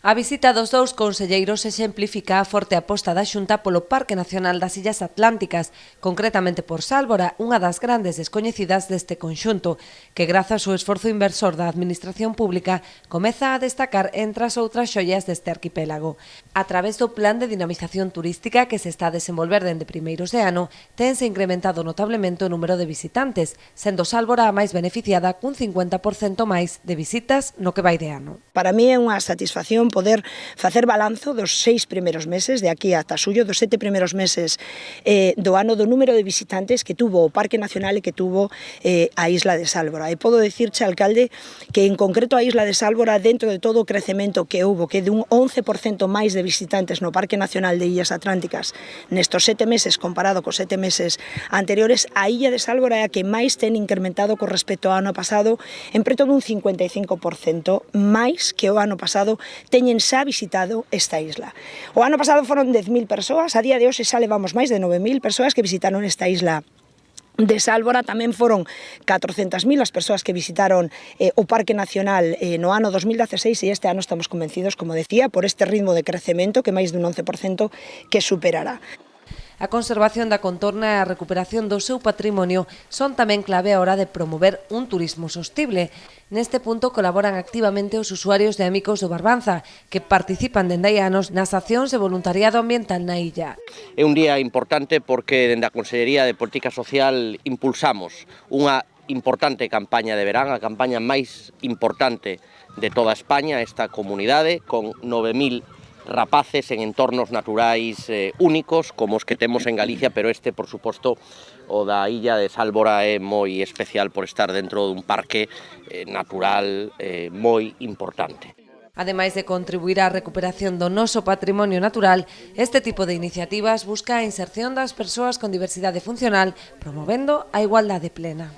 A visita dos dous conselleiros exemplifica a forte aposta da Xunta polo Parque Nacional das Illas Atlánticas, concretamente por Sálvora, unha das grandes descoñecidas deste conxunto, que grazas ao esforzo inversor da Administración Pública comeza a destacar entre as outras xoias deste arquipélago. A través do plan de dinamización turística que se está a desenvolver dende primeiros de ano, tense incrementado notablemente o número de visitantes, sendo Sálvora a máis beneficiada cun 50% máis de visitas no que vai de ano. Para mí é unha satisfacción poder facer balanzo dos 6 primeiros meses, de aquí ata xullo, dos 7 primeiros meses do ano, do número de visitantes que tuvo o Parque Nacional e que tuvo a Isla de Sálvora. E podo dicirche, alcalde, que en concreto a Isla de Sálvora, dentro de todo o crecemento que houve, que de un 11% máis de visitantes no Parque Nacional de Illas Atlánticas nestos 7 meses comparado cos 7 meses anteriores, a Illa de Sálvora é a que máis ten incrementado con respecto ao ano pasado, en preto dun 55% máis que o ano pasado teñen xa visitado esta isla. O ano pasado foron 10.000 persoas, a día de hoxe xa levamos máis de 9.000 persoas que visitaron esta isla de Sálvora. Tamén foron 400.000 as persoas que visitaron o Parque Nacional no ano 2016 e este ano estamos convencidos, como decía, por este ritmo de crecemento que máis dun 11% que superará. A conservación da contorna e a recuperación do seu patrimonio son tamén clave a hora de promover un turismo sostible. Neste punto colaboran activamente os usuarios de Amigos do Barbanza, que participan dende hai anos nas accións de voluntariado ambiental na illa. É un día importante porque dende a Consellería de Política Social impulsamos unha importante campaña de verán, a campaña máis importante de toda España, esta comunidade, con 9.000 rapaces en entornos naturais únicos como os que temos en Galicia, pero este, por suposto, o da Illa de Sálvora é moi especial por estar dentro dun parque natural moi importante. Ademais de contribuir á recuperación do noso patrimonio natural, este tipo de iniciativas busca a inserción das persoas con diversidade funcional, promovendo a igualdade plena.